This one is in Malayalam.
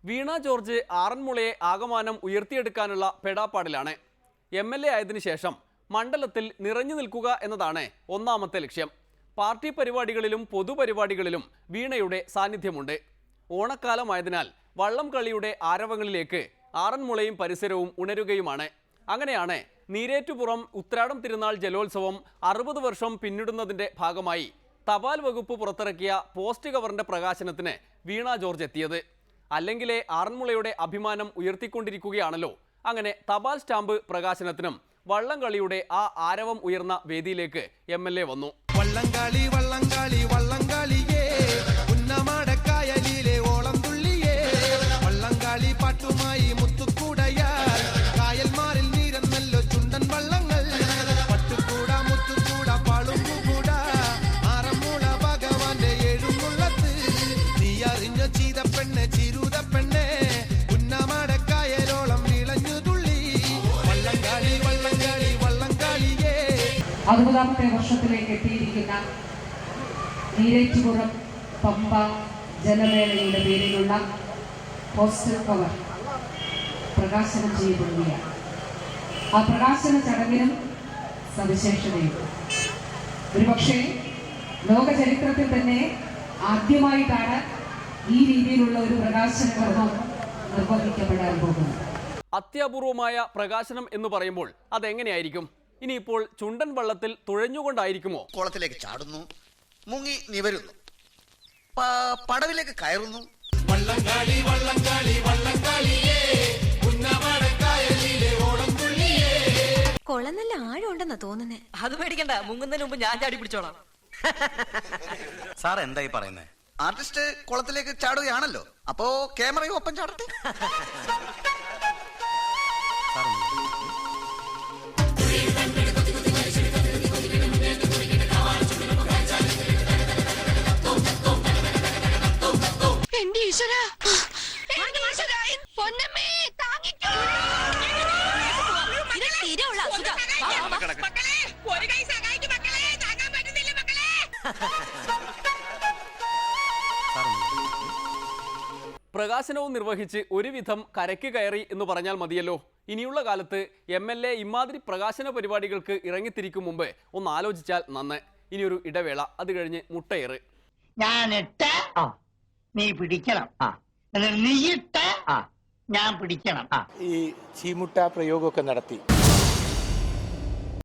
വീണ ജോർജ് ആറന്മുളയെ ആകമാനം ഉയർത്തിയെടുക്കാനുള്ള പെടാപ്പാടിലാണ്. MLA ആയതിനു ശേഷം മണ്ഡലത്തിൽ നിറഞ്ഞു നിൽക്കുക എന്നതാണ് ഒന്നാമത്തെ ലക്ഷ്യം. പാർട്ടി പരിപാടികളിലും പൊതുപരിപാടികളിലും വീണയുടെ സാന്നിധ്യമുണ്ട്. ഓണക്കാലമായതിനാൽ വള്ളം കളിയുടെ ആരവങ്ങളിലേക്ക് ആറന്മുളയും പരിസരവും ഉണരുകയുമാണ്. അങ്ങനെയാണ് നീരേറ്റുപുറം ഉത്രാടം തിരുനാൾ ജലോത്സവം 60 വർഷം പിന്നിടുന്നതിൻ്റെ ഭാഗമായി തപാൽ വകുപ്പ് പുറത്തിറക്കിയ പോസ്റ്റ് കവറിന്റെ പ്രകാശനത്തിന് വീണ ജോർജ് എത്തിയത്. അല്ലെങ്കിലേ ആറന്മുളയുടെ അഭിമാനം ഉയർത്തിക്കൊണ്ടിരിക്കുകയാണല്ലോ. അങ്ങനെ തപാൽ സ്റ്റാമ്പ് പ്രകാശനത്തിനും വള്ളംകളിയുടെ ആ ആരവം ഉയർന്ന വേദിയിലേക്ക് MLA വന്നു. വള്ളംകളി വള്ളംകളി വള്ളംകളിയേ ഉന്നമാടക്കായലിലെ ഓളം തുള്ളിയേ വള്ളംകളി പാട്ടുമായി മുത്തുക്കൂടയാൽ കായൽമാറിൽ നീരന്നല്ലോ ചുണ്ടൻ വള്ളങ്ങൾ പട്ടുകൂട മുത്തുകൂട പാളുമ്പുകൂട ആറന്മുള ഭഗവാന്റെ എഴുന്നള്ളത്ത് നീ അറിഞ്ഞ ചീതപ്പെണ്ണെ ചിരുതപ്പെണ്ണെ ഉന്നമാടക്കായലോളം വിളഞ്ഞു തുള്ളി വള്ളംകളി വള്ളംകളി വള്ളംകളിയേ. 60ാമത്തെ വർഷത്തിലേക്ക് എത്തിയിരിക്കുന്ന നീരേറ്റുപുറം പമ്പ ജലമേളയുടെ പേരിലുള്ള പോസ്റ്റർ കവർ പ്രകാശനം ചെയ്യപ്പെടുകയാണ്. ആ പ്രകാശന ചടങ്ങിനും സവിശേഷതയുണ്ട്. ഒരുപക്ഷെ ലോക ചരിത്രത്തിൽ തന്നെ ആദ്യമായിട്ടാണ് ഈ രീതിയിലുള്ള ഒരു പ്രകാശന കർമ്മം നിർവഹിക്കപ്പെടാൻ പോകുന്നത്. അത്യപൂർവമായ പ്രകാശനം എന്ന് പറയുമ്പോൾ അതെങ്ങനെയായിരിക്കും? ഇനിയിപ്പോൾ ചുണ്ടൻ വള്ളത്തിൽ തുഴഞ്ഞുകൊണ്ടായിരിക്കുമോ? കുളത്തിലേക്ക് ചാടുന്നു, മുങ്ങി നിവരുന്നു, പടവിലേക്ക് കയറുന്നു. വള്ളംകളി വള്ളംകളി വള്ളംകളിയേ ഉന്നമാടക്കായലിലെ ഓളം തുള്ളിയേ. കൊളം നല്ല ആഴമുണ്ടെന്നാ തോന്നുന്നേ. അത് പേടിക്കണ്ട, മുങ്ങുന്നതിന് മുമ്പ് ഞാൻ ചാടി പിടിച്ചോളാം. സാർ എന്തായി പറയുന്നേ? ആർട്ടിസ്റ്റ് കുളത്തിലേക്ക് ചാടുകയാണല്ലോ, അപ്പോ ക്യാമറയും ഒപ്പം ചാടട്ടെ. പ്രകാശനവും നിർവഹിച്ച് ഒരുവിധം കരയ്ക്ക് കയറി എന്ന് പറഞ്ഞാൽ മതിയല്ലോ. ഇനിയുള്ള കാലത്ത് MLA ഇമാതിരി പ്രകാശന പരിപാടികൾക്ക് ഇറങ്ങിത്തിരിക്കും മുമ്പ് ഒന്ന് ആലോചിച്ചാൽ നന്ന്. ഇനിയൊരു ഇടവേള, അത് കഴിഞ്ഞ് മുട്ടയേറ്. ഞാനിട്ട നീ പിടിക്കണം, നീയിട്ട ഞാൻ പിടിക്കണം. ഈ ചീമുട്ട പ്രയോഗമൊക്കെ നടത്തി